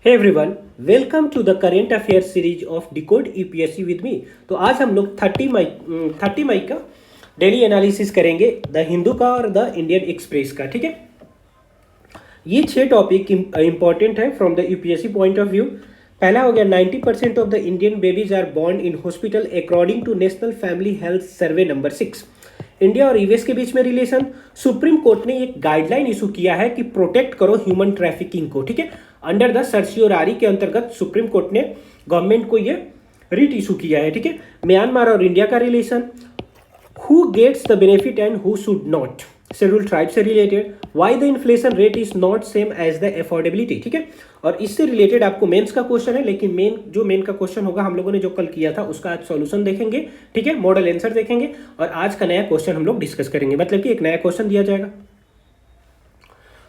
Hey everyone, welcome to the current affair series of decode EPSC with me. तो आज हम लोग 30 मई का डेली एनालिसिस करेंगे द हिंदू का और द इंडियन एक्सप्रेस का। ठीक है, ये 6 टॉपिक इंपॉर्टेंट है from the UPSC point of view. पहला हो गया 90% of the Indian babies are born in hospital according to National Family Health Survey number 6। India और यूएस के बीच में रिलेशन। सुप्रीम कोर्ट ने एक गाइडलाइन इशू किया है कि प्रोटेक्ट करो ह्यूमन ट्रैफिकिंग को। ठीक है, अंडर द सर्चियोरारी के अंतर्गत सुप्रीम कोर्ट ने गवर्नमेंट को ये रिट इशू किया है। ठीक है, म्यांमार और इंडिया का relation. Who gets the benefit and who should not, schedule tribe से related. Why the inflation rate is not same as the affordability. ठीक है, और इससे रिलेटेड आपको मेंस का क्वेश्चन है, लेकिन मेन का क्वेश्चन होगा हम लोगों ने जो कल किया था उसका आज सॉल्यूशन देखेंगे। ठीक है, मॉडल आंसर देखेंगे और आज का नया क्वेश्चन हम लोग डिस्कस करेंगे, मतलब कि एक नया क्वेश्चन दिया जाएगा।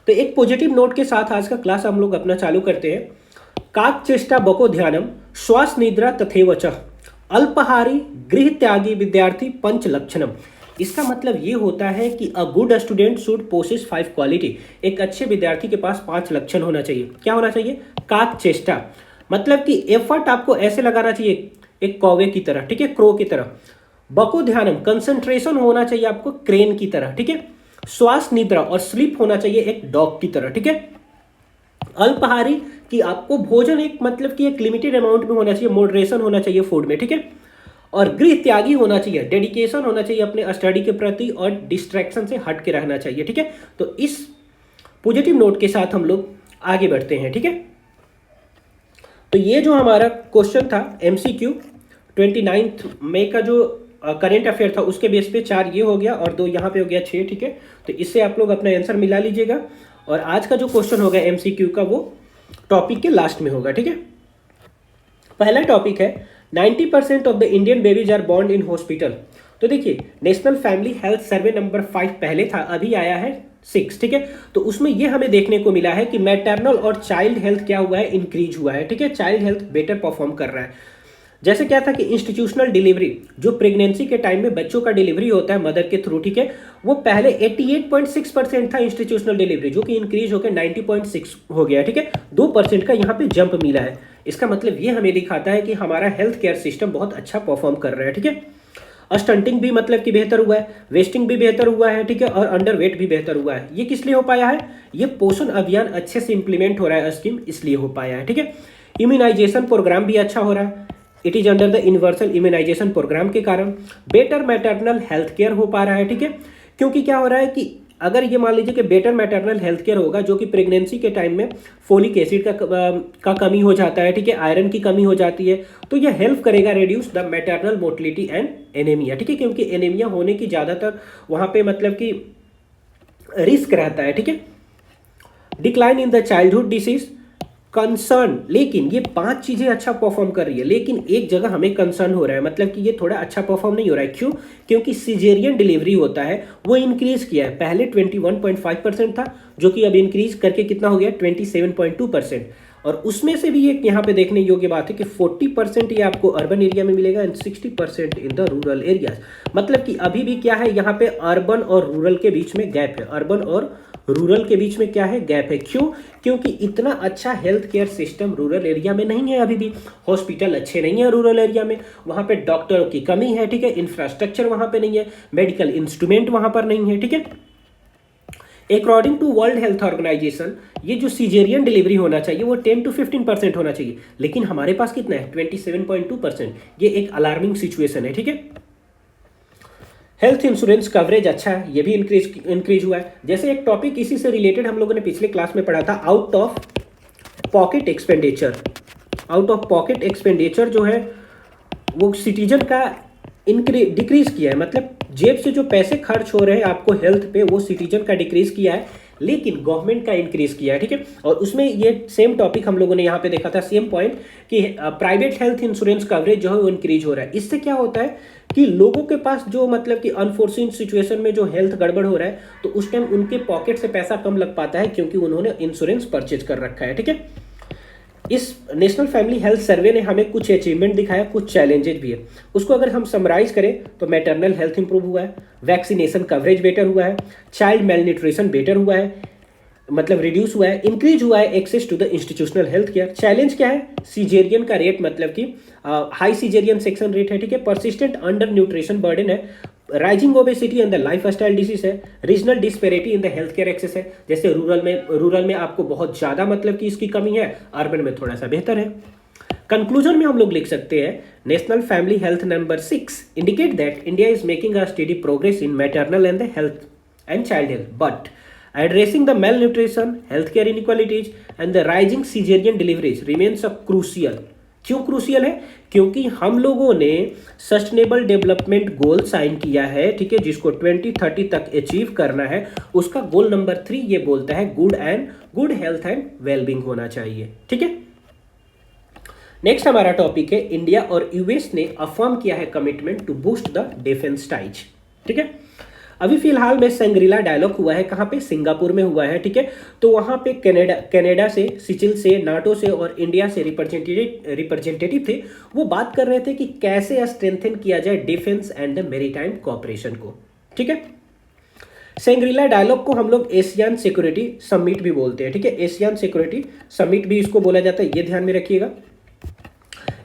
तो एक पॉजिटिव नोट के साथ आज का क्लास हम लोग अपना चालू करते हैं। काक चेष्टा बको ध्यानम श्वास निद्रा तथैव च अल्पहारी गृह त्यागी विद्यार्थी पंच लक्षणम। इसका मतलब ये होता है कि a good student should possess 5 quality. एक अच्छे विद्यार्थी के पास 5 लक्षण होना चाहिए। क्या होना चाहिए? काक चेष्टा, मतलब कि एफर्ट आपको ऐसे लगाना चाहिए एक कौवे की तरह। ठीक है, क्रो की तरह। बको ध्यानम, कंसंट्रेशन होना चाहिए आपको क्रेन की तरह। ठीक है, श्वास निद्रा और स्लीप होना चाहिए एक डॉग की तरह। ठीक है, अल्पहारी कि आपको भोजन एक मतलब कि एक लिमिटेड अमाउंट में होना चाहिए, मॉडरेशन होना चाहिए फूड में। ठीक है, और गृह त्यागी होना चाहिए, डेडिकेशन होना चाहिए अपने स्टडी के प्रति और डिस्ट्रैक्शन से हट के रहना चाहिए। ठीक है, तो इस पॉजिटिव नोट के साथ हम लोग आगे बढ़ते हैं। ठीक है, तो ये जो हमारा क्वेश्चन था एमसीक्यू 29 मई का जो करेंट अफेयर था उसके बेस पे 4 ये हो गया और 2 यहाँ पे हो गया 6। ठीक है, तो इससे आप लोग अपना आंसर मिला लीजिएगा और आज का जो क्वेश्चन होगा एमसीक्यू का वो टॉपिक के लास्ट में होगा। ठीक है, पहला टॉपिक है 90% of the Indian babies are born in hospital. तो देखिए, National Family Health Survey number 5 पहले था, अभी आया है 6। ठीक है, तो उसमें ये हमें देखने को मिला है कि मैटरनल और चाइल्ड हेल्थ क्या हुआ है, इंक्रीज हुआ है। ठीक है, चाइल्ड हेल्थ बेटर परफॉर्म कर रहा है। जैसे क्या था कि इंस्टीट्यूशनल डिलीवरी, जो प्रेगनेंसी के टाइम में बच्चों का डिलीवरी होता है मदर के थ्रू, ठीक है, वो पहले 88.6% था इंस्टीट्यूशनल डिलीवरी, जो कि इंक्रीज होकर 90.6 हो गया। ठीक है, 2% का यहाँ पे जंप मिला है। इसका मतलब ये हमें दिखाता है कि हमारा हेल्थ केयर सिस्टम बहुत अच्छा परफॉर्म कर रहा है। ठीक है, स्टंटिंग भी मतलब कि बेहतर हुआ है, वेस्टिंग भी बेहतर हुआ है। ठीक है, और अंडर वेट भी बेहतर हुआ है। ये किस लिए हो पाया है? ये पोषण अभियान अच्छे से इंप्लीमेंट हो रहा है स्कीम, इसलिए हो पाया है। ठीक है, इम्यूनाइजेशन प्रोग्राम भी अच्छा हो रहा है, it is under the universal immunisation programme के कारण बेटर मैटरनल हेल्थ केयर हो पा रहा है। ठीक है, क्योंकि क्या हो रहा है कि अगर ये मान लीजिए कि बेटर मैटरनल हेल्थ केयर होगा, जो कि प्रेगनेंसी के टाइम में फोलिक एसिड का कमी हो जाता है, ठीक है, आयरन की कमी हो जाती है, तो यह हेल्प करेगा reduce the maternal mortality and anaemia. ठीक है, क्योंकि एनीमिया होने की ज़्यादातर वहाँ पे मतलब कि रिस्क रहता है। ठीक है, decline in the childhood disease concern, लेकिन ये 5 चीजें अच्छा परफॉर्म कर रही है, लेकिन एक जगह हमें कंसर्न हो रहा है, मतलब कि ये थोड़ा अच्छा परफॉर्म नहीं हो रहा है। क्यों? क्योंकि सिजेरियन डिलीवरी होता है वो इंक्रीज किया है। पहले 21.5% था, जो कि अब इंक्रीज करके कितना हो गया 27.2%। और उसमें से भी एक यहाँ पे देखने योग्य बात है कि 40% ये आपको अर्बन एरिया में मिलेगा and 60% in the rural areas. मतलब कि अभी भी क्या है, यहाँ पे अर्बन और रूरल के बीच में गैप है। अर्बन और रूरल के बीच में क्या है, गैप है। क्यों? क्योंकि इतना अच्छा health care system rural area में नहीं है। अभी भी हॉस्पिटल अच्छे नहीं है रूरल एरिया में, वहाँ पे डॉक्टरों की कमी है। ठीक है, इंफ्रास्ट्रक्चर वहाँ पे नहीं है, मेडिकल इंस्ट्रूमेंट वहाँ पर नहीं है। ठीक है, according to World Health Organization ये जो सीजेरियन डिलीवरी होना चाहिए वो 10 to 15% होना चाहिए, लेकिन हमारे पास कितना है 27.2%। ये एक अलार्मिंग सिचुएशन है। ठीक है, हेल्थ इंश्योरेंस कवरेज अच्छा है, ये भी इंक्रीज हुआ है। जैसे एक टॉपिक इसी से रिलेटेड हम लोगों ने पिछले क्लास में पढ़ा था, out of pocket expenditure. Out of pocket expenditure जो है वो सिटीजन का डिक्रीज किया है, मतलब जेब से जो पैसे खर्च हो रहे हैं आपको हेल्थ पे वो सिटीजन का डिक्रीज किया है, लेकिन गवर्नमेंट का इंक्रीज किया है। ठीक है, और उसमें ये सेम टॉपिक हम लोगों ने यहाँ पे देखा था, सेम पॉइंट कि प्राइवेट हेल्थ इंश्योरेंस कवरेज जो है वो इंक्रीज हो रहा है। इससे क्या होता है कि लोगों के पास जो मतलब कि अनफोर्सिन सिचुएशन में जो हेल्थ गड़बड़ हो रहा है, तो उस टाइम उनके पॉकेट से पैसा कम लग पाता है, क्योंकि उन्होंने इंश्योरेंस परचेज कर रखा है। ठीक है, इस नेशनल फैमिली हेल्थ सर्वे ने हमें कुछ अचीवमेंट दिखाया, कुछ चैलेंजेस भी है। उसको अगर हम समराइज करें तो मैटरनल हेल्थ इंप्रूव हुआ है, वैक्सीनेशन कवरेज बेटर हुआ है, चाइल्ड मेल न्यूट्रिशन बेटर हुआ है, मतलब रिड्यूस हुआ है, इंक्रीज हुआ है access to the institutional health care. Challenge क्या है? सीजेरियन का रेट, मतलब कि हाई सीजेरियन सेक्शन रेट है, ठीक है। परसिस्टेंट अंडर न्यूट्रिशन बर्डन है, rising obesity and the life style disease है, regional disparity in the health care access है, जैसे रूरल में आपको बहुत ज़्यादा मतलब कि इसकी कमी है, अर्बन में थोड़ा सा बेहतर है। कंक्लूजन में हम लोग लिख सकते हैं, national Family health number 6 indicate that India is making a steady progress in maternal and the health and child health, but addressing the malnutrition, healthcare inequalities and the rising cesarean deliveries remains a crucial। क्यों crucial है? क्योंकि हम लोगों ने sustainable development goal sign किया है, ठीक है, जिसको 2030 तक अचीव करना है। उसका गोल नंबर 3 ये बोलता है गुड हेल्थ एंड वेलबींग होना चाहिए, ठीक है। नेक्स्ट हमारा टॉपिक है, इंडिया और यूएस ने अफर्म किया है commitment to boost the defence ties, ठीक है। अभी फिलहाल में शंग्रीला डायलॉग हुआ है, कहाँ पे? सिंगापुर में हुआ है, ठीक है। तो वहाँ पे कनाडा से, सिचिल से, नाटो से और इंडिया से रिप्रेजेंटेटिव थे। वो बात कर रहे थे कि कैसे स्ट्रेंथन किया जाए defence and the maritime cooperation को, ठीक है। शंग्रीला डायलॉग को हम लोग एशियन सिक्योरिटी समिट भी बोलते हैं, ठीक है। एशियन सिक्योरिटी समिट भी इसको बोला जाता है, ये ध्यान में रखिएगा।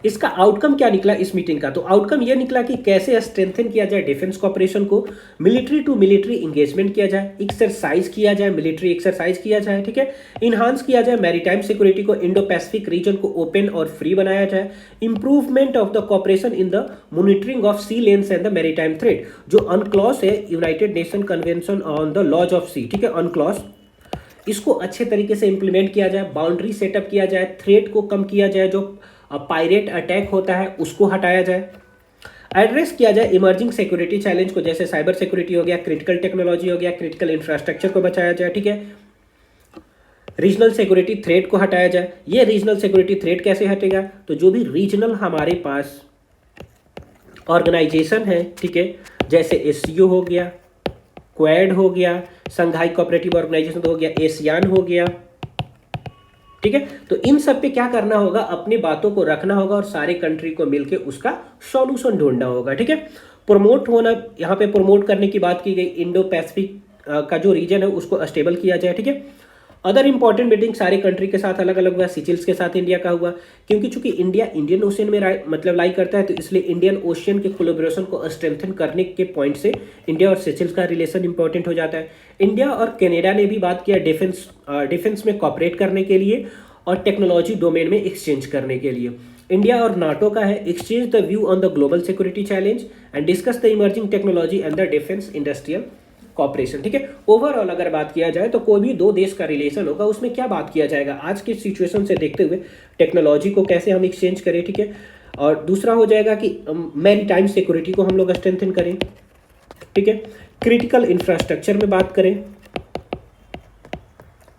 इसका आउटकम क्या निकला इस मीटिंग का? तो आउटकम यह निकला कि कैसे स्ट्रेंथन किया जाए डिफेंस कॉपरेशन को, मिलिट्री टू मिलिट्री इंगेजमेंट किया जाए, एक्सरसाइज किया जाए, मिलिट्री एक्सरसाइज किया जाए, ठीक है। इन्हांस किया जाए मैरीटाइम सिक्योरिटी को, इंडो पैसिफिक रीजन को ओपन और फ्री बनाया जाए, improvement of the cooperation in the monitoring of sea lanes and the maritime threat, जो अनक्लॉज है United Nation convention on the laws of sea, ठीक है, अनक्लॉज, इसको अच्छे तरीके से इंप्लीमेंट किया जाए, बाउंड्री सेटअप किया जाए, थ्रेट को कम किया जाए, जो पायरेट अटैक होता है उसको हटाया जाए, एड्रेस किया जाए इमर्जिंग सिक्योरिटी चैलेंज को, जैसे साइबर सिक्योरिटी हो गया, क्रिटिकल टेक्नोलॉजी हो गया, क्रिटिकल इंफ्रास्ट्रक्चर को बचाया जाए, ठीक है। रीजनल सिक्योरिटी थ्रेट को हटाया जाए। ये रीजनल सिक्योरिटी थ्रेट कैसे हटेगा? तो जो भी रीजनल हमारे पास ऑर्गेनाइजेशन है, ठीक है, जैसे एससीओ हो गया, क्वाड हो गया, संघाई कोऑपरेटिव ऑर्गेनाइजेशन हो गया, एशियान हो गया, ठीक है। तो इन सब पे क्या करना होगा? अपनी बातों को रखना होगा और सारे कंट्री को मिलके उसका सॉल्यूशन ढूंढना होगा, ठीक है। प्रमोट होना, यहाँ पे प्रमोट करने की बात की गई, इंडो पैसिफिक का जो रीजन है उसको स्टेबल किया जाए, ठीक है। अदर इंपॉर्टेंट मीटिंग सारे कंट्री के साथ अलग अलग हुआ, सिचिल्स के साथ इंडिया का हुआ, क्योंकि चूंकि इंडिया इंडियन ओशियन में मतलब लाई करता है, तो इसलिए इंडियन ओशियन के कोलैबोरेशन को स्ट्रेंथन करने के पॉइंट से इंडिया और सिचिल्स का रिलेशन इंपॉर्टेंट हो जाता है। इंडिया और कनाडा ने भी बात किया डिफेंस में कॉपरेट करने के लिए और टेक्नोलॉजी डोमेन में एक्सचेंज करने के लिए। इंडिया और नाटो का है, exchange the view on the global security challenge and discuss the emerging technology and the defence industrial cooperation, ठीक है। ओवरऑल अगर बात किया जाए तो कोई भी दो देश का रिलेशन होगा, उसमें क्या बात किया जाएगा? आज के सिचुएशन से देखते हुए टेक्नोलॉजी को कैसे हम एक्सचेंज करें, ठीक है। और दूसरा हो जाएगा कि मैरीटाइम सिक्योरिटी को हम लोग स्ट्रेंथन करें, ठीक है। क्रिटिकल इंफ्रास्ट्रक्चर में बात करें,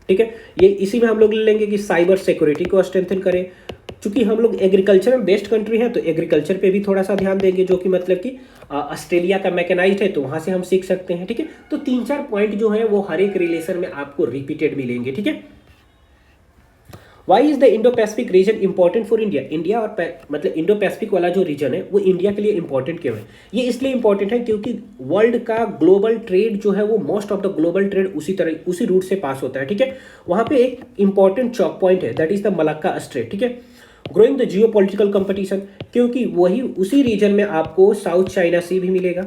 ठीक है। ये इसी में हम लोग ले लेंगे कि साइबर सिक्योरिटी को स्ट्रेंथन करें। चूंकि हम लोग एग्रीकल्चर में बेस्ड कंट्री हैं, तो एग्रीकल्चर पे भी थोड़ा सा ध्यान देंगे, जो कि मतलब कि ऑस्ट्रेलिया का मैकेनाइज्ड है, तो वहां से हम सीख सकते हैं, ठीक है। तो 3-4 पॉइंट जो है वो हर एक रिलेशन में आपको रिपीटेड मिलेंगे, ठीक है। Why is the Indo Pacific region important for India? India और मतलब इंडो पैसिफिक वाला जो रीजन है वो इंडिया के लिए इंपॉर्टेंट क्यों है? ये इसलिए इंपॉर्टेंट है क्योंकि वर्ल्ड का ग्लोबल ट्रेड जो है वो most of the global trade उसी रूट से पास होता है, ठीक है। वहां पे एक इंपॉर्टेंट चौक पॉइंट है, that is the Malacca strait, ठीक है। Growing the Jio political competition, क्योंकि वही उसी रीजन में आपको साउथ चाइना सी भी मिलेगा,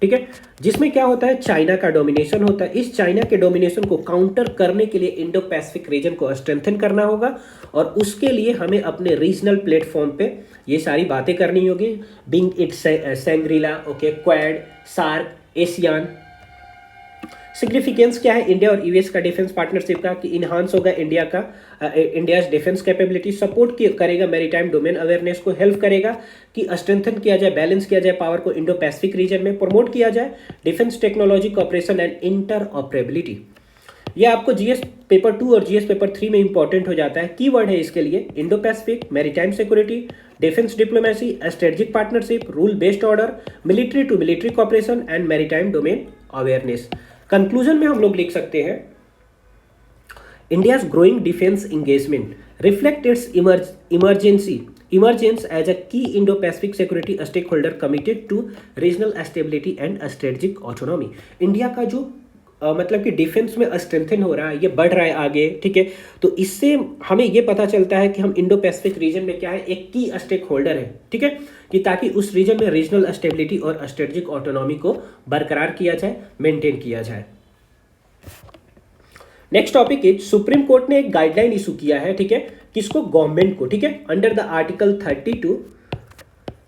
ठीक है, जिसमें क्या होता है? चाइना का डोमिनेशन होता है। इस चाइना के डोमिनेशन को काउंटर करने के लिए इंडो पैसिफिक रीजन को स्ट्रेंथन करना होगा और उसके लिए हमें अपने रीजनल प्लेटफॉर्म पे ये सारी बातें करनी होगी, being it Shangri-La, okay, Quad, SAARC, ASEAN. Significance क्या है इंडिया और यूएस का डिफेंस पार्टनरशिप का? कि इन्हांस होगा इंडियाज डिफेंस कैपेबिलिटी, सपोर्ट करेगा मैरीटाइम डोमेन अवेयरनेस को, हेल्प करेगा कि स्ट्रेंथन किया जाए, बैलेंस किया जाए पावर को इंडो पैसिफिक रीजन में, प्रमोट किया जाए defence technology cooperation and interoperability. ये आपको जीएस पेपर 2 और जीएस पेपर 3 में इंपॉर्टेंट हो जाता है। कीवर्ड है इसके लिए Indo Pacific, maritime security, defence diplomacy, strategic partnership, rule based order, military to military cooperation and maritime domain awareness. Conclusion में हम लोग लिख सकते हैं, India's growing defence engagement reflect its emergence as a key Indo-Pacific security stakeholder committed to regional stability and strategic autonomy। India का जो मतलब कि डिफेंस में स्ट्रेंथन हो रहा है, ये बढ़ रहा है आगे, ठीक है। तो इससे हमें ये पता चलता है कि हम इंडो पैसिफिक रीजन में क्या है, एक की स्टेक होल्डर है, ठीक है, कि ताकि उस रीजन में रीजनल स्टेबिलिटी और स्ट्रेटेजिक ऑटोनॉमी को बरकरार किया जाए, मेंटेन किया जाए। Next topic is supreme court ने एक गाइडलाइन इशू किया है, ठीक है, किसको, गवर्नमेंट को, ठीक है। अंडर द आर्टिकल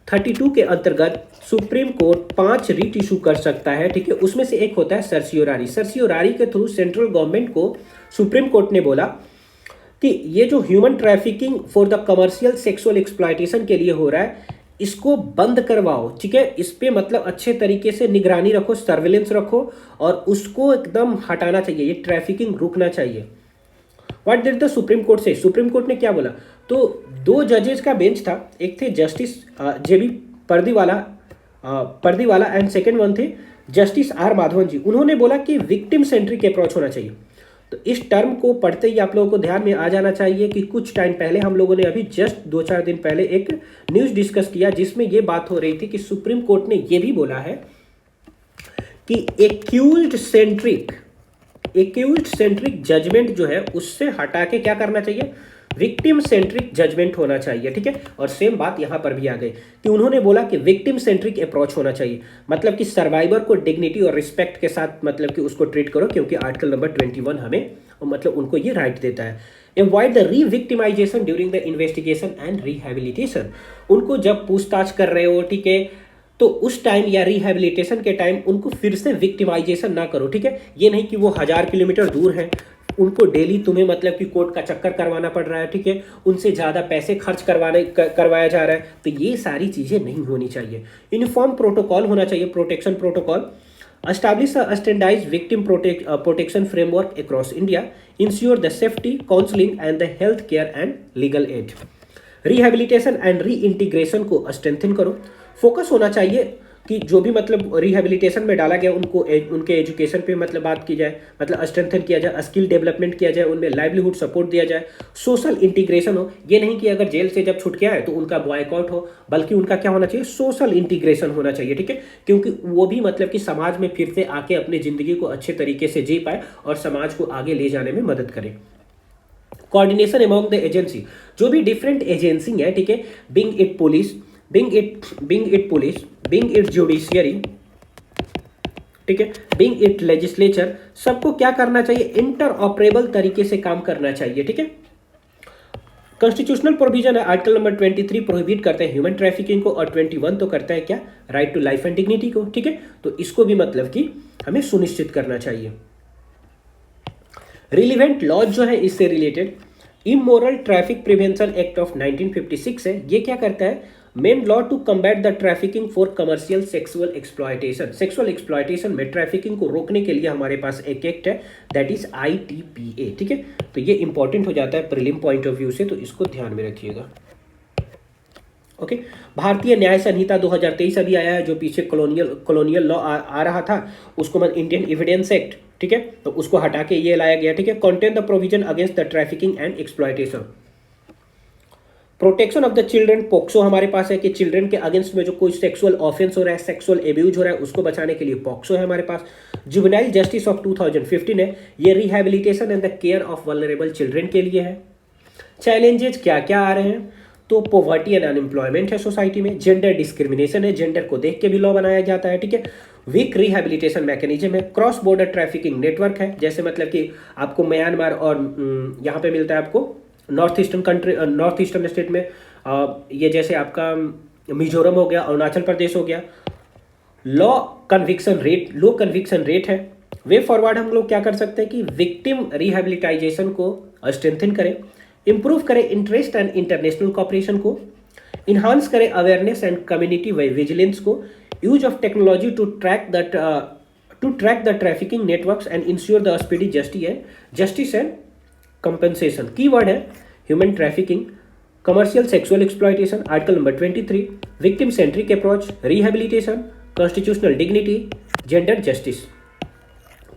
32 के अंतर्गत सुप्रीम कोर्ट 5 रिट इशू कर सकता है, ठीक है। उसमें से एक होता है सर्सियोरारी। सर्सियोरारी के थ्रू सेंट्रल गवर्नमेंट को सुप्रीम कोर्ट ने बोला कि ये जो human trafficking for the commercial sexual exploitation के लिए हो रहा है, इसको बंद करवाओ, ठीक है। इस पे मतलब अच्छे तरीके से निगरानी रखो, सर्विलेंस रखो और उसको एकदम हटाना चाहिए, ये ट्रैफिकिंग रुकना चाहिए। What did the supreme court से, सुप्रीम कोर्ट ने क्या बोला, तो 2 जजेस का बेंच था, एक थे justice JB Pardiwala and second one थे जस्टिस आर माधवन जी। उन्होंने बोला कि विक्टिम सेंट्रिक अप्रोच होना चाहिए। तो इस टर्म को पढ़ते ही आप लोगों को ध्यान में आ जाना चाहिए कि कुछ टाइम पहले हम लोगों ने अभी जस्ट 2-4 दिन पहले एक न्यूज़ डिस्कस किया जिसमें ये बात हो रही थी कि सुप्रीम कोर्ट ने ये भी बोला है कि एक्यूज्ड सेंट्रिक जजमेंट जो है उससे हटा के क्या करना चाहिए, विक्टिम सेंट्रिक जजमेंट होना चाहिए, ठीक है। और सेम बात यहां पर भी आ गई कि उन्होंने बोला कि विक्टिम सेंट्रिक अप्रोच होना चाहिए, मतलब कि सर्वाइवर को डिग्निटी और रिस्पेक्ट के साथ मतलब कि उसको ट्रीट करो, क्योंकि आर्टिकल नंबर 21 हमें मतलब उनको ये राइट देता है। Avoid the revictimization during the investigation and rehabilitation. उनको जब पूछताछ कर रहे हो, ठीक है, तो उस टाइम या रिहैबिलिटेशन के टाइम उनको फिर से विक्टिमाइजेशन ना करो, ठीक है। ये नहीं कि वो 1000 किलोमीटर दूर है, उनको डेली तुम्हें मतलब कि कोर्ट का चक्कर करवाना पड़ रहा है, ठीक है, उनसे ज़्यादा पैसे खर्च करवाया जा रहा है, तो ये सारी चीज़ें नहीं होनी चाहिए। यूनिफॉर्म प्रोटोकॉल होना चाहिए, protection protocol. Establish a standardised victim protection framework across India, ensure the safety, counselling and the health care and legal aid. Rehabilitation and re integration को स्ट्रेंथन करो। फोकस होना चाहिए कि जो भी मतलब रिहैबिलिटेशन में डाला गया उनको उनके एजुकेशन पे मतलब बात की जाए, मतलब स्ट्रेंथन किया जाए, स्किल डेवलपमेंट किया जाए, उनमें लाइवलीहुड सपोर्ट दिया जाए, सोशल इंटीग्रेशन हो। ये नहीं कि अगर जेल से जब छूट के आए तो उनका बॉयकॉट हो, बल्कि उनका क्या होना चाहिए, सोशल इंटीग्रेशन होना चाहिए, ठीक है, क्योंकि वो भी मतलब कि समाज में फिर से आके अपनी ज़िंदगी को अच्छे तरीके से जी पाए और समाज को आगे ले जाने में मदद करे। कोऑर्डिनेशन अमॉन्ग द एजेंसी, जो भी डिफरेंट एजेंसी है, ठीक है, being it police, being it judiciary, ठीक है, बिंग इट लेजिस्लेचर, सबको क्या करना चाहिए, इंटरऑपरेबल तरीके से काम करना चाहिए, ठीक है। कॉन्स्टिट्यूशनल प्रोविजन है, आर्टिकल नंबर 23 प्रोहिबिट करते हैं ह्यूमन ट्रैफिकिंग को और 21 तो करता है क्या, right to life and dignity को, ठीक है। तो इसको भी मतलब कि हमें सुनिश्चित करना चाहिए। रिलीवेंट लॉज जो है इससे related immoral traffic prevention act of 1956 है। ये क्या करता है, main law to combat the trafficking for commercial sexual exploitation. Sexual exploitation में ट्रैफिकिंग को रोकने के लिए हमारे पास एक एक्ट है, दैट इज ITPA, ठीक है। तो ये इंपॉर्टेंट हो जाता है प्रीलिम पॉइंट ऑफ व्यू से, तो इसको ध्यान में रखिएगा। ओके, भारतीय न्याय संहिता 2023 अभी आया है, जो पीछे कॉलोनियल लॉ आ रहा था, उसको मतलब इंडियन एविडेंस एक्ट, ठीक है, तो उसको हटा के ये लाया गया, ठीक है। Contain the provision against the trafficking and exploitation. Protection of the children, POCSO हमारे पास है कि चिल्ड्रन के अगेंस्ट में जो कोई सेक्सुअल ऑफेंस हो रहा है, सेक्सुअल एब्यूज हो रहा है, उसको बचाने के लिए पॉक्सो है हमारे पास। जुवेनाइल जस्टिस ऑफ 2015 है, ये rehabilitation and the care of vulnerable children के लिए है। चैलेंजेस क्या क्या आ रहे हैं, तो पॉवर्टी एंड अनएम्प्लॉयमेंट है सोसाइटी में, जेंडर डिस्क्रिमिनेशन है, जेंडर को देख के भी लॉ बनाया जाता है, ठीक है। वीक रिहैबिलिटेशन मैकेनिज्म है, क्रॉस बॉर्डर ट्रैफिकिंग नेटवर्क है, जैसे मतलब कि आपको म्यांमार और यहाँ पे मिलता है आपको नॉर्थ ईस्टर्न स्टेट में, ये जैसे आपका मिजोरम हो गया, अरुणाचल प्रदेश हो गया। लो कन्विक्शन रेट है। वे फॉरवर्ड हम लोग क्या कर सकते हैं कि विक्टिम रिहैबिलिटाइजेशन को स्ट्रेंथन करें, इंप्रूव करें इंटरेस्ट एंड इंटरनेशनल कॉपरेशन को, इन्हांस करें अवेयरनेस एंड कम्युनिटी विजिलेंस को, use of technology to track the trafficking networks and ensure the speedy justice and compensation. Keyword है human trafficking, commercial sexual exploitation, article number 23, victim centric approach, rehabilitation, constitutional dignity, gender justice.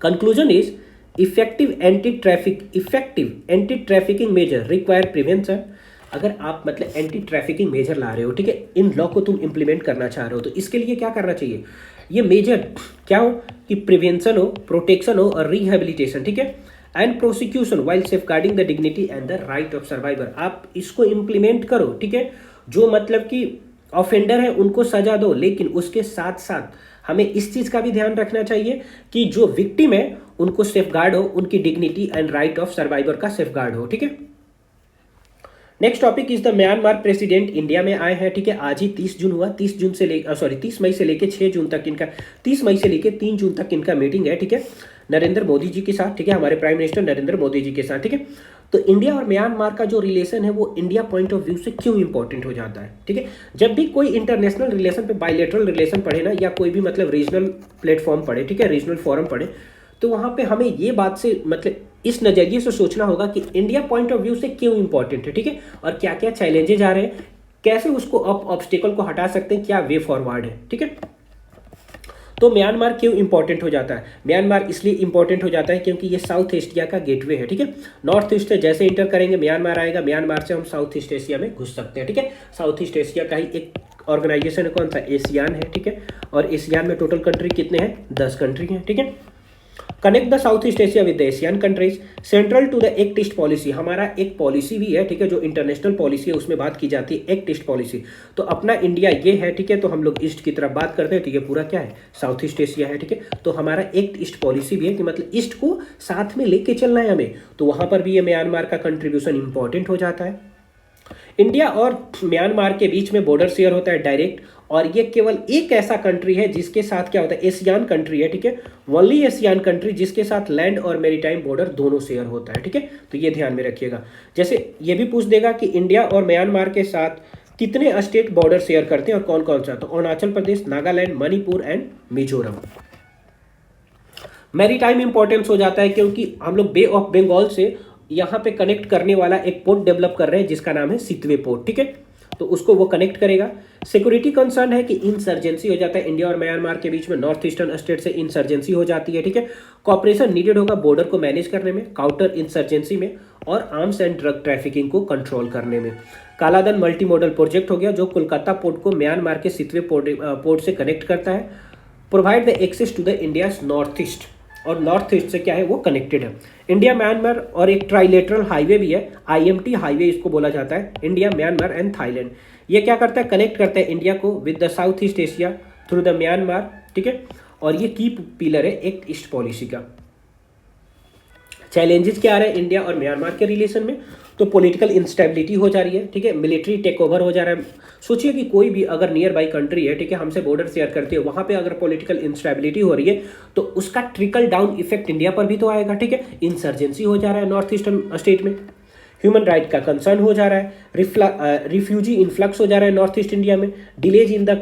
Conclusion is effective anti trafficking measure require prevention. अगर आप मतलब anti trafficking major ला रहे हो, ठीक है, in law को तुम इंप्लीमेंट करना चाह रहे हो, तो इसके लिए क्या करना चाहिए, ये मेजर क्या हो कि प्रिवेंशन हो, प्रोटेक्शन हो और रिहेबिलिटेशन, ठीक है, and prosecution while safeguarding the dignity and the right of survivor. आप इसको इम्प्लीमेंट करो, ठीक है, जो मतलब कि ऑफेंडर है उनको सजा दो, लेकिन उसके साथ साथ हमें इस चीज का भी ध्यान रखना चाहिए कि जो विक्टिम है उनको सेफगार्ड हो, उनकी dignity and right of survivor का सेफगार्ड हो, ठीक है। Next topic is the Myanmar president India में आए हैं, ठीक है। आज ही 30 जून हुआ, 30 मई से लेके 6 जून तक इनका, 30 मई से लेके 3 जून तक इनका मीटिंग है, ठीक है, नरेंद्र मोदी जी के साथ, ठीक है, हमारे प्राइम मिनिस्टर नरेंद्र मोदी जी के साथ, ठीक है। तो इंडिया और म्यांमार का जो रिलेशन है वो इंडिया पॉइंट ऑफ व्यू से क्यों इंपॉर्टेंट हो जाता है, ठीक है। जब भी कोई इंटरनेशनल रिलेशन पे बायलैटरल रिलेशन पढ़े ना, या कोई भी मतलब रीजनल प्लेटफॉर्म पढ़े, ठीक है, रीजनल फोरम पढ़े, तो वहां पे हमें ये बात से मतलब इस नजरिए से सोचना होगा कि इंडिया पॉइंट ऑफ व्यू से क्यों इंपॉर्टेंट है, ठीक है, और क्या क्या चैलेंजेस आ रहे हैं, कैसे उसको ऑब्स्टेकल को हटा सकते हैं, क्या वे फॉरवर्ड है, ठीक है। तो म्यांमार क्यों इंपॉर्टेंट हो जाता है? म्यांमार इसलिए इंपॉर्टेंट हो जाता है क्योंकि ये साउथ एशिया का गेटवे है, ठीक है। नॉर्थ ईस्ट से जैसे इंटर करेंगे म्यांमार आएगा, म्यांमार से हम साउथ ईस्ट एशिया में घुस सकते हैं, ठीक है। साउथ ईस्ट एशिया का ही एक ऑर्गेनाइजेशन है, कौन सा, एशियान है, ठीक है, और एशियान में टोटल कंट्री कितने हैं, 10 कंट्री हैं, ठीक है। Connect the South East Asia with the Asian countries, central to the Act east policy, हमारा एक पॉलिसी भी है, ठीक है, जो इंटरनेशनल पॉलिसी है उसमें बात की जाती है एक्ट ईस्ट पॉलिसी। तो अपना इंडिया ये है, ठीक है, तो हम लोग ईस्ट की तरफ बात करते हैं, ठीक है, पूरा क्या है, साउथ ईस्ट एशिया है, ठीक है। तो हमारा एक्ट ईस्ट पॉलिसी भी है कि मतलब ईस्ट को साथ में लेके चलना है हमें, तो वहां पर भी ये म्यांमार का कंट्रीब्यूशन इंपॉर्टेंट हो जाता है। इंडिया और म्यांमार के बीच में बॉर्डर शेयर होता है डायरेक्ट, और ये केवल एक ऐसा कंट्री है जिसके साथ क्या होता है, एशियान कंट्री है, ठीक है, ओनली एशियान कंट्री जिसके साथ लैंड और मैरीटाइम बॉर्डर दोनों शेयर होता है, ठीक है। तो ये ध्यान में रखिएगा। जैसे ये भी पूछ देगा कि इंडिया और म्यांमार के साथ कितने स्टेट बॉर्डर शेयर करते हैं और कौन कौन सा, तो Arunachal Pradesh, Nagaland, Manipur and Mizoram. Maritime importance हो जाता है क्योंकि हम लोग बे ऑफ बंगाल से यहाँ पे कनेक्ट करने वाला एक पोर्ट डेवलप कर रहे हैं जिसका नाम है सितवे पोर्ट, ठीक है, तो उसको वो कनेक्ट करेगा। सिक्योरिटी कंसर्न है कि इंसर्जेंसी हो जाता है इंडिया और म्यांमार के बीच में, नॉर्थ ईस्टर्न स्टेट से इंसर्जेंसी हो जाती है, ठीक है। कॉपरेशन नीडेड होगा बॉर्डर को मैनेज करने में, काउंटर इंसर्जेंसी में, और आर्म्स एंड ड्रग ट्रैफिकिंग को कंट्रोल करने में। कालाधन मल्टी मॉडल प्रोजेक्ट हो गया जो कोलकाता पोर्ट को म्यांमार के सितवे पोर्ट से कनेक्ट करता है। Provide the access to the India's north east, और नॉर्थ ईस्ट से क्या है वो कनेक्टेड है। इंडिया म्यांमार और एक ट्राइलेटरल हाईवे भी है, IMT हाईवे इसको बोला जाता है, इंडिया म्यांमार एंड थाईलैंड। ये क्या करता है, कनेक्ट करता है इंडिया को with the South East Asia through the Myanmar, ठीक है, और ये की पिलर है एक्ट ईस्ट पॉलिसी का। चैलेंजेस क्या आ रहे हैं इंडिया और म्यांमार के रिलेशन में, तो पॉलिटिकल इंस्टेबिलिटी हो जा रही है, ठीक है, मिलिट्री टेक ओवर हो जा रहा है। सोचिए कि कोई भी अगर नियर बाई कंट्री है, ठीक है, हमसे बॉर्डर शेयर करती है, वहां पे अगर पॉलिटिकल इंस्टेबिलिटी हो रही है तो उसका ट्रिकल डाउन इफेक्ट इंडिया पर भी तो आएगा, ठीक है। इंसर्जेंसी हो जा रहा है नॉर्थ ईस्टर्न स्टेट में, ह्यूमन राइट का कंसर्न हो जा रहा है, रिफ्यूजी इन्फ्लक्स हो जा रहा है नॉर्थ ईस्ट इंडिया में, delays in the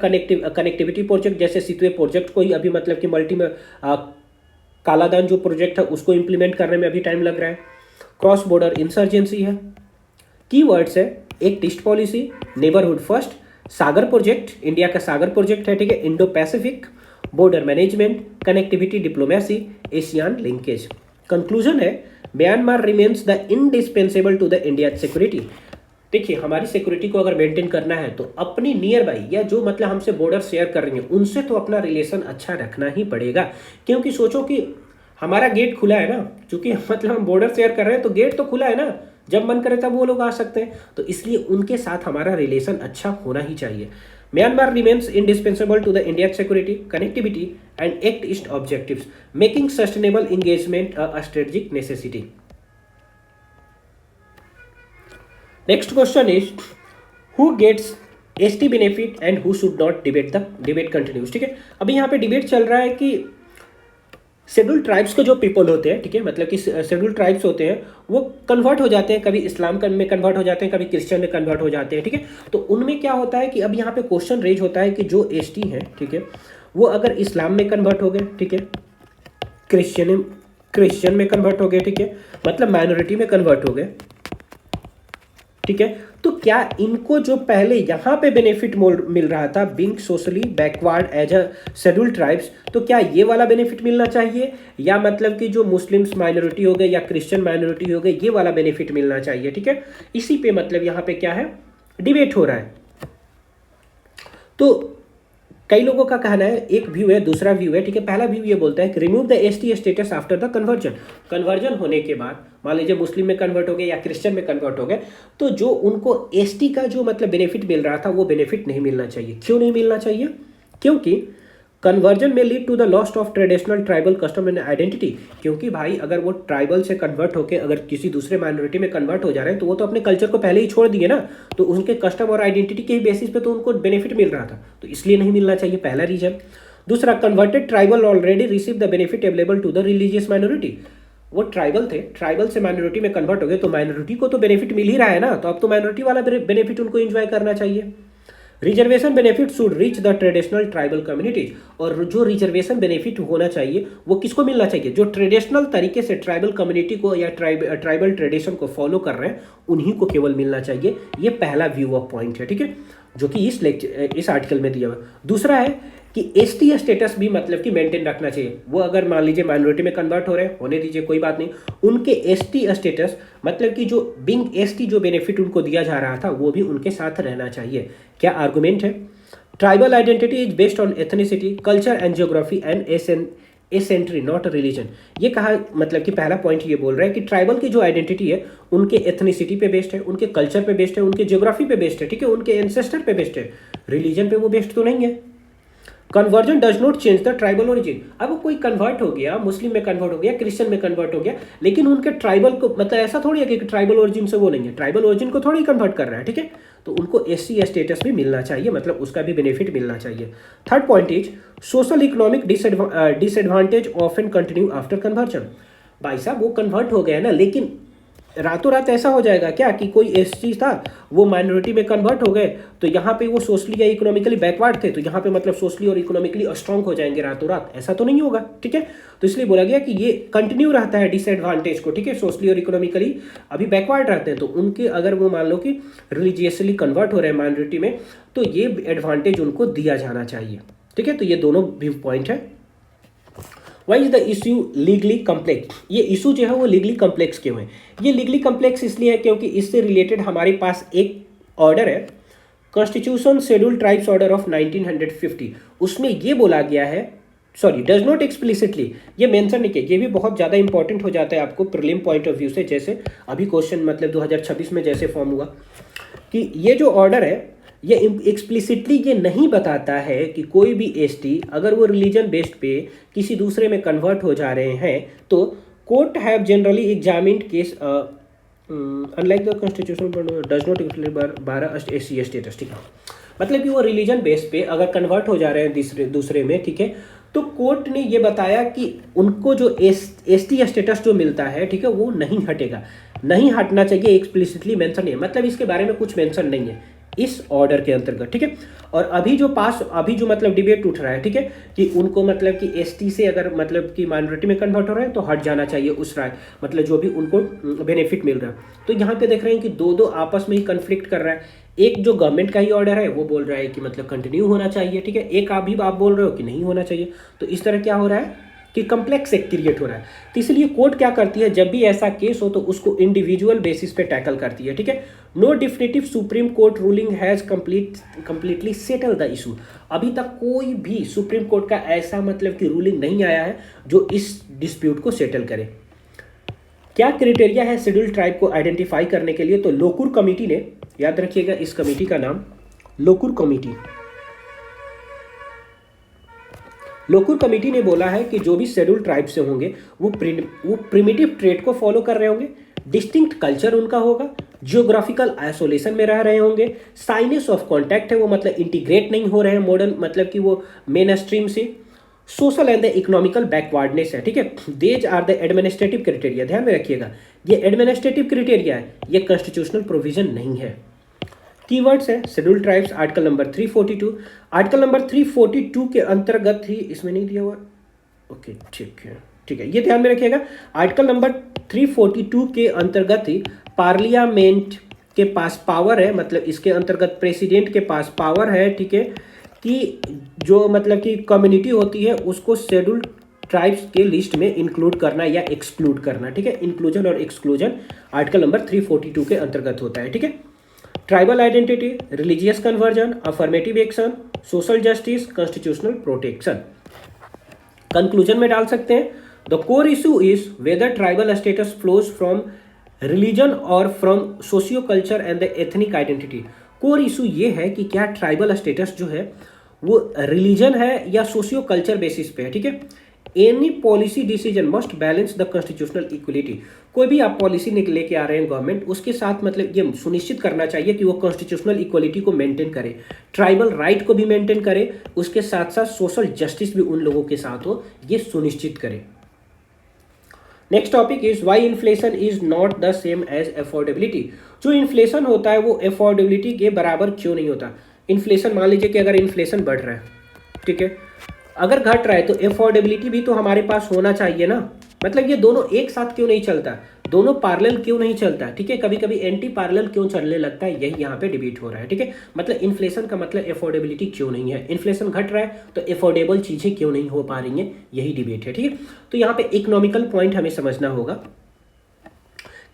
connectivity project, जैसे सितवे प्रोजेक्ट को ही अभी मतलब कि मल्टी में कालादान जो प्रोजेक्ट है उसको इंप्लीमेंट करने में अभी टाइम लग रहा है। क्रॉस बॉर्डर इंसर्जेंसी है। कीवर्ड्स है act east policy, neighbourhood first, SAGAR project, India का सागर प्रोजेक्ट है, ठीक है, Indo Pacific, border management, connectivity diplomacy, Asian linkage. Conclusion है Myanmar remains the indispensable to the India security. देखिए हमारी security को अगर मेंटेन करना है तो अपनी नियर बाई या जो मतलब हमसे बॉर्डर शेयर कर रही है उनसे तो अपना रिलेशन अच्छा रखना ही पड़ेगा, क्योंकि सोचो कि हमारा गेट खुला है ना, क्योंकि मतलब हम बॉर्डर शेयर कर रहे हैं तो गेट तो खुला है ना, जब मन करे तब वो लोग आ सकते हैं, तो इसलिए उनके साथ हमारा रिलेशन अच्छा होना ही चाहिए। Myanmar remains indispensable to the India security, connectivity and Act East objectives, making sustainable engagement a strategic necessity. Next question is who gets ST benefit and who should not, debate continues, ठीक है। अभी यहाँ पे debate चल रहा है कि schedule tribes के जो पीपल होते हैं, ठीक है, मतलब कि शेड्यूल ट्राइब्स होते हैं वो कन्वर्ट हो जाते हैं, कभी इस्लाम में कन्वर्ट हो जाते हैं, कभी क्रिश्चियन में कन्वर्ट हो जाते हैं, ठीक है। तो उनमें क्या होता है कि अब यहाँ पे क्वेश्चन रेज होता है कि जो एसटी हैं, ठीक है, वो अगर इस्लाम में कन्वर्ट हो गए, ठीक है, क्रिश्चियन में कन्वर्ट हो गए, ठीक है, मतलब माइनॉरिटी में कन्वर्ट हो गए, ठीक है, तो क्या इनको जो पहले यहाँ पे बेनिफिट मिल रहा था being socially backward as a schedule tribes, तो क्या ये वाला बेनिफिट मिलना चाहिए, या मतलब कि जो मुस्लिम्स माइनॉरिटी हो गए या क्रिश्चियन माइनॉरिटी हो गए ये वाला बेनिफिट मिलना चाहिए, ठीक है। इसी पे मतलब यहाँ पे क्या है डिबेट हो रहा है। तो कई लोगों का कहना है, एक व्यू है, दूसरा व्यू है, ठीक है। पहला व्यू ये बोलता है कि remove the ST status after the conversion. Conversion होने के बाद मान लीजिए मुस्लिम में कन्वर्ट हो गए या क्रिश्चियन में कन्वर्ट हो गए, तो जो उनको एसटी का जो मतलब बेनिफिट मिल रहा था वो बेनिफिट नहीं मिलना चाहिए। क्यों नहीं मिलना चाहिए? क्योंकि कन्वर्जन में lead to the lost of traditional tribal custom and identity. क्योंकि भाई अगर वो ट्राइबल से कन्वर्ट होकर अगर किसी दूसरे माइनॉरिटी में कन्वर्ट हो जा रहे हैं तो वो तो अपने कल्चर को पहले ही छोड़ दिए ना, तो उनके कस्टम और आइडेंटिटी के बेसिस पे तो उनको बेनिफिट मिल रहा था, तो इसलिए नहीं मिलना चाहिए, पहला रीजन। दूसरा, converted tribal already receive the benefit available to the religious minority. वो ट्राइबल थे, ट्राइबल से माइनॉरिटी में कन्वर्ट हो गए तो माइनॉरिटी को तो बेनिफिट मिल ही रहा है ना, तो अब तो माइनॉरिटी वाला बेनिफिट उनको एंजॉय करना चाहिए। Reservation benefit should reach the traditional tribal communities. और जो रिजर्वेशन बेनिफिट होना चाहिए वो किसको मिलना चाहिए? जो ट्रेडिशनल तरीके से ट्राइबल कम्युनिटी को या ट्राइबल ट्रेडिशन को फॉलो कर रहे हैं उन्हीं को केवल मिलना चाहिए। ये पहला व्यू ऑफ पॉइंट है, ठीक है, जो कि इस आर्टिकल में दिया हुआ। दूसरा है कि एसटी स्टेटस भी मतलब कि मेंटेन रखना चाहिए। वो अगर मान लीजिए माइनॉरिटी में कन्वर्ट हो रहे हैं, होने दीजिए, कोई बात नहीं, उनके एसटी स्टेटस मतलब कि जो बिंग एसटी जो बेनिफिट उनको दिया जा रहा था वो भी उनके साथ रहना चाहिए। क्या आर्गुमेंट है? Tribal identity is based on ethnicity, culture and geography and ancestry not religion. ये कहा मतलब कि पहला पॉइंट ये बोल रहा है कि ट्राइबल की जो आइडेंटिटी है उनके एथनिसिटी पे बेस्ड है, उनके कल्चर पे बेस्ड है, उनके जियोग्राफी पे बेस्ड है, ठीक है, उनके एंसेस्टर पे बेस्ड है, रिलीजन पे वो बेस्ड तो नहीं है। Conversion does not change the tribal origin. अब कोई कन्वर्ट हो गया, मुस्लिम में कन्वर्ट हो गया, क्रिश्चियन में कन्वर्ट हो गया, लेकिन उनके ट्राइबल को मतलब ऐसा थोड़ी है कि ट्राइबल ओरिजिन से वो नहीं है, ट्राइबल ओरिजिन को थोड़ी कन्वर्ट कर रहा है, ठीक है, तो उनको एससी स्टेटस भी मिलना चाहिए, मतलब उसका भी बेनिफिट मिलना चाहिए। Third point is social economic disadvantage often continue after conversion. भाई साहब वो कन्वर्ट हो गया ना, लेकिन रातों रात ऐसा हो जाएगा क्या कि कोई एससी था वो माइनॉरिटी में कन्वर्ट हो गए तो यहाँ पे वो सोशली या इकोनॉमिकली बैकवर्ड थे, तो यहाँ पे मतलब सोशली और इकोनॉमिकली स्ट्रांग हो जाएंगे रातों रात? ऐसा तो नहीं होगा, ठीक है। तो इसलिए बोला गया कि ये कंटिन्यू रहता है डिसएडवांटेज को, ठीक है, सोशली और इकोनॉमिकली अभी बैकवर्ड रहते हैं, तो उनके अगर वो मान लो कि रिलीजियसली कन्वर्ट हो रहे हैं माइनॉरिटी में तो ये एडवांटेज उनको दिया जाना चाहिए, ठीक है। तो ये दोनों व्यू पॉइंट है। Why is the issue legally complex? ये इशू जो है वो लीगली कम्प्लेक्स क्यों है? ये लीगली कम्प्लेक्स इसलिए है क्योंकि इससे रिलेटेड हमारे पास एक ऑर्डर है, constitution schedule tribes order of 1950। उसमें ये बोला गया है, सॉरी डज नॉट एक्सप्लिसिटली, ये मेंशन नहीं किया। ये भी बहुत ज़्यादा इंपॉर्टेंट हो जाता है आपको प्रीलिम पॉइंट ऑफ व्यू से, जैसे अभी क्वेश्चन मतलब 2026 में जैसे फॉर्म हुआ कि ये जो ऑर्डर है ये एक्सप्लिसिटली ये नहीं बताता है कि कोई भी एसटी अगर वो रिलीजन बेस्ड पे किसी दूसरे में कन्वर्ट हो जा रहे हैं तो court have generally examined case unlike the constitution does not include 12 SC status, ठीक है। मतलब कि वो रिलीजन बेस पे अगर कन्वर्ट हो जा रहे हैं दूसरे में, ठीक है, तो कोर्ट ने ये बताया कि उनको जो एसटी स्टेटस जो मिलता है, ठीक है, वो नहीं हटेगा, नहीं हटना चाहिए, एक्सप्लिसिटली मेंशन नहीं है, मतलब इसके बारे में कुछ मेंशन नहीं है इस ऑर्डर के अंतर्गत, ठीक है। और अभी जो मतलब डिबेट उठ रहा है, ठीक है, कि उनको मतलब कि एसटी से अगर मतलब कि माइनॉरिटी में कन्वर्ट हो रहा है तो हट जाना चाहिए उस राय, मतलब जो भी उनको बेनिफिट मिल रहा है। तो यहाँ पे देख रहे हैं कि दो आपस में ही कन्फ्लिक्ट कर रहा है। एक जो गवर्नमेंट का ही ऑर्डर है वो बोल रहा है कि मतलब कंटिन्यू होना चाहिए, ठीक है, एक आप बोल रहे हो कि नहीं होना चाहिए। तो इस तरह क्या हो रहा है कि कम्प्लेक्स एक क्रिएट हो रहा है। तो इसलिए कोर्ट क्या करती है, जब भी ऐसा केस हो तो उसको इंडिविजुअल बेसिस पे टैकल करती है, ठीक है। No definitive Supreme Court ruling has completely settled the issue. अभी तक कोई भी सुप्रीम कोर्ट का ऐसा मतलब कि रूलिंग नहीं आया है जो इस डिस्प्यूट को सेटल करे। क्या क्राइटेरिया है शेड्यूल ट्राइब को आइडेंटिफाई करने के लिए? तो लोकुर कमेटी ने, याद रखिएगा इस कमेटी का नाम लोकुर कमेटी, लोकुर कमेटी ने बोला है कि जो भी शेड्यूल ट्राइब से होंगे वो प्रिमिटिव ट्रेड को फॉलो कर रहे होंगे, डिस्टिंक्ट कल्चर उनका होगा, जियोग्राफिकल आइसोलेशन में रह रहे होंगे, साइनेस ऑफ कॉन्टैक्ट है वो मतलब इंटीग्रेट नहीं हो रहे हैं मॉडर्न मतलब कि वो मेन स्ट्रीम से, social and the economical backwardness है, ठीक है। These are the administrative criteria, ध्यान में रखिएगा ये एडमिनिस्ट्रेटिव क्राइटेरिया है, ये कॉन्स्टिट्यूशनल प्रोविजन नहीं है। कीवर्ड्स है schedule tribes, article number 342, article number 342 के अंतर्गत ही, इसमें नहीं दिया हुआ, ओके ठीक है, ये ध्यान में रखिएगा। आर्टिकल नंबर 342 के अंतर्गत ही पार्लियामेंट के पास पावर है, मतलब इसके अंतर्गत प्रेसिडेंट के पास पावर है, ठीक है, कि जो मतलब कि कम्युनिटी होती है उसको शेड्यूल ट्राइब्स के लिस्ट में इंक्लूड करना या एक्सक्लूड करना, ठीक है। इंक्लूजन और एक्सक्लूजन आर्टिकल नंबर 342 के अंतर्गत होता है, ठीक है। Tribal identity, religious conversion, affirmative action, social justice, constitutional protection. Conclusion में डाल सकते हैं, the core issue is whether tribal status flows from religion और from socio culture and the ethnic identity. Core issue ये है कि क्या ट्राइबल स्टेटस जो है वो रिलीजन है या सोशियो कल्चर बेसिस पे है, ठीक है। Any policy decision must balance the constitutional equality. कोई भी आप पॉलिसी लेके आ रहे हैं गवर्नमेंट, उसके साथ मतलब ये सुनिश्चित करना चाहिए कि वो कॉन्स्टिट्यूशनल इक्वलिटी को मेंटेन करे, ट्राइबल राइट को भी मेंटेन करे, उसके साथ साथ सोशल जस्टिस भी उन लोगों के साथ हो, ये सुनिश्चित करे। Next topic is why inflation is not the same as affordability. जो इन्फ्लेशन होता है वो अफोर्डेबिलिटी के बराबर क्यों नहीं होता। इन्फ्लेशन, मान लीजिए कि अगर इन्फ्लेशन बढ़ रहा है, ठीक है, अगर घट रहा है तो अफोर्डेबिलिटी भी तो हमारे पास होना चाहिए ना। मतलब ये दोनों एक साथ क्यों नहीं चलता, दोनों पैरेलल क्यों नहीं चलता, ठीक है। कभी कभी एंटी पैरेलल क्यों चलने लगता है, यही यहाँ पे डिबेट हो रहा है, ठीक है। मतलब इन्फ्लेशन का मतलब अफोर्डेबिलिटी क्यों नहीं है, इन्फ्लेशन घट रहा है तो अफोर्डेबल चीजें क्यों नहीं हो पा रही हैं, यही डिबेट है, ठीक है। तो यहाँ पे इकोनॉमिकल पॉइंट हमें समझना होगा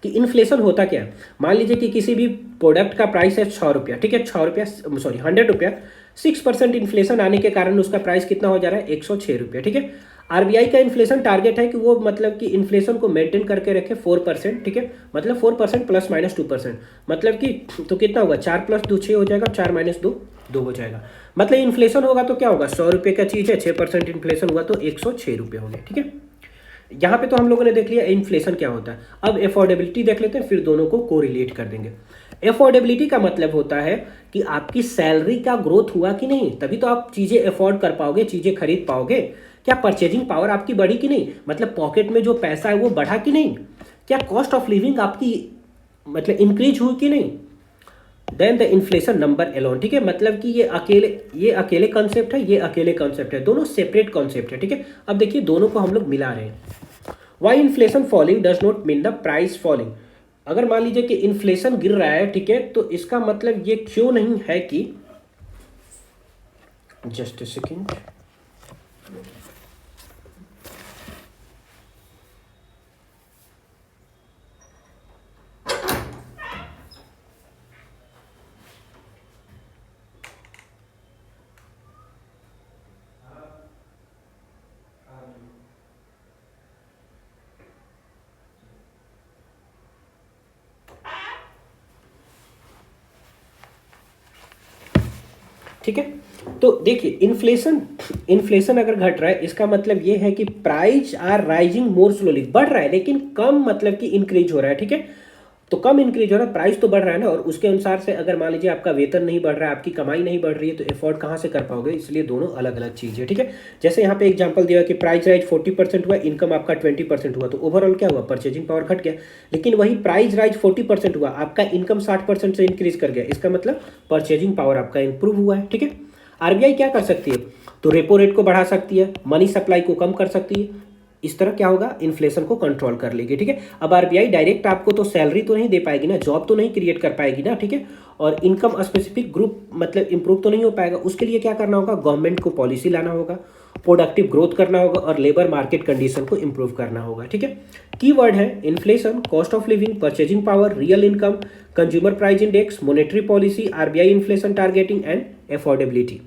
कि इन्फ्लेशन होता क्या है। मान लीजिए कि किसी भी प्रोडक्ट का प्राइस है 6 रुपया, ठीक है, 6 रुपया सॉरी 100 रुपया, 6% इन्फ्लेशन आने के कारण उसका प्राइस कितना हो जा रहा है, 106 रुपया, ठीक है। आरबीआई का इन्फ्लेशन टारगेट है कि वो मतलब कि इन्फ्लेशन को मेंटेन करके रखे 4%, ठीक है, मतलब 4% प्लस माइनस 2%, मतलब कि तो कितना होगा, 4 + 2 6 हो जाएगा, 4 - 2 2 हो जाएगा। मतलब इन्फ्लेशन होगा तो क्या होगा, 100 रुपये का चीज़ है, 6% इन्फ्लेशन हुआ तो 106 रुपये हो गए, ठीक है। यहाँ पे तो हम लोगों ने देख लिया इन्फ्लेशन क्या होता है। अब अफोर्डेबिलिटी देख लेते हैं, फिर दोनों को कोरिलेट कर देंगे। अफोर्डेबिलिटी का मतलब होता है कि आपकी सैलरी का ग्रोथ हुआ कि नहीं, तभी तो आप चीज़ें अफोर्ड कर पाओगे, चीज़ें खरीद पाओगे। क्या परचेजिंग पावर आपकी बढ़ी कि नहीं, मतलब पॉकेट में जो पैसा है वो बढ़ा कि नहीं। क्या कॉस्ट ऑफ लिविंग आपकी मतलब इंक्रीज हुई कि नहीं। Then the inflation number alone, ठीक है, मतलब कि ये अकेले कॉन्सेप्ट है, ये अकेले कॉन्सेप्ट है, दोनों सेपरेट कॉन्सेप्ट है, ठीक है। अब देखिए दोनों को हम लोग मिला रहे हैं। Why inflation falling does not mean the price falling. अगर मान लीजिए कि इन्फ्लेशन गिर रहा है, ठीक है, तो इसका मतलब ये क्यों नहीं है कि, जस्ट अ सेकेंड, ठीक है। तो देखिए इन्फ्लेशन अगर घट रहा है, इसका मतलब ये है कि price are rising more slowly, बढ़ रहा है लेकिन कम, मतलब कि इंक्रीज हो रहा है, ठीक है। तो कम इंक्रीज हो रहा है, प्राइस तो बढ़ रहा है ना, और उसके अनुसार से अगर मान लीजिए आपका वेतन नहीं बढ़ रहा है, आपकी कमाई नहीं बढ़ रही है, तो एफोर्ड कहाँ से कर पाओगे। इसलिए दोनों अलग अलग चीज़ है, ठीक है। जैसे यहाँ पे एग्जांपल दिया कि प्राइस राइज 40% हुआ, इनकम आपका 20% हुआ, तो ओवरऑल क्या हुआ, परचेजिंग पावर घट गया। लेकिन वही प्राइस राइज 40% हुआ, आपका इनकम 60% से इंक्रीज कर गया, इसका मतलब परचेजिंग पावर आपका इंप्रूव हुआ है, ठीक है। आरबीआई क्या कर सकती है, तो रेपो रेट को बढ़ा सकती है, मनी सप्लाई को कम कर सकती है, इस तरह क्या होगा, इन्फ्लेशन को कंट्रोल कर लेगी, ठीक है। अब आरबीआई डायरेक्ट आपको तो सैलरी तो नहीं दे पाएगी ना, जॉब तो नहीं क्रिएट कर पाएगी ना, ठीक है, और इनकम स्पेसिफिक ग्रुप मतलब इंप्रूव तो नहीं हो पाएगा। उसके लिए क्या करना होगा, गवर्नमेंट को पॉलिसी लाना होगा, प्रोडक्टिव ग्रोथ करना होगा, और लेबर मार्केट कंडीशन को इंप्रूव करना होगा, ठीक है। कीवर्ड है inflation, cost of living, purchasing power, real income, consumer price index, monetary policy, RBI inflation targeting and affordability.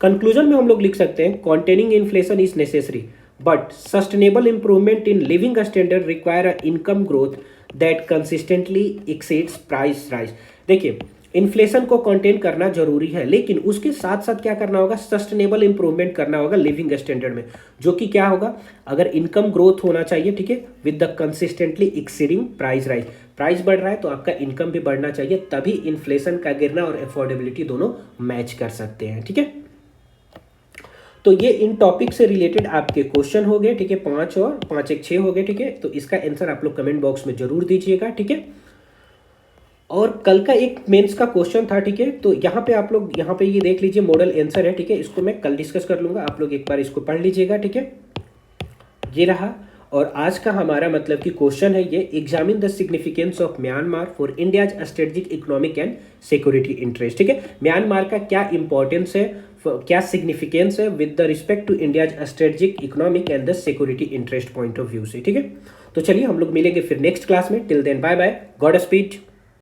Conclusion में हम लोग लिख सकते हैं, containing inflation is necessary but sustainable improvement in living standard require a income growth that consistently exceeds price rise। देखिए inflation को contain करना जरूरी है, लेकिन उसके साथ साथ क्या करना होगा, सस्टेनेबल इंप्रूवमेंट करना होगा लिविंग स्टैंडर्ड में, जो कि क्या होगा, अगर इनकम ग्रोथ होना चाहिए, ठीक है, with the consistently exceeding price rise. Price बढ़ रहा है तो आपका इनकम भी बढ़ना चाहिए, तभी इन्फ्लेशन का गिरना और अफोर्डेबिलिटी दोनों मैच कर सकते हैं, ठीक है। तो ये इन टॉपिक से रिलेटेड आपके क्वेश्चन हो गए, ठीक है, 5 और 5 1 6 हो गए, ठीक है। तो इसका आंसर आप लोग कमेंट बॉक्स में जरूर दीजिएगा, ठीक है। और कल का एक मेंस का क्वेश्चन था, ठीक है, तो यहाँ पे आप लोग यहाँ पे ये देख लीजिए, मॉडल आंसर है, ठीक है, इसको मैं कल डिस्कस कर लूँगा, आप लोग एक बार इसको पढ़ लीजिएगा, ठीक है। ये रहा, और आज का हमारा मतलब कि क्वेश्चन है ये, examine the significance of Myanmar for India's strategic economic and security interest, ठीक है। म्यांमार का क्या इंपॉर्टेंस है, क्या सिग्निफिकेंस है with the respect to India's strategic economic and the security interest point of view से, ठीक है। तो चलिए हम लोग मिलेंगे फिर नेक्स्ट क्लास में, till then bye bye, God speed.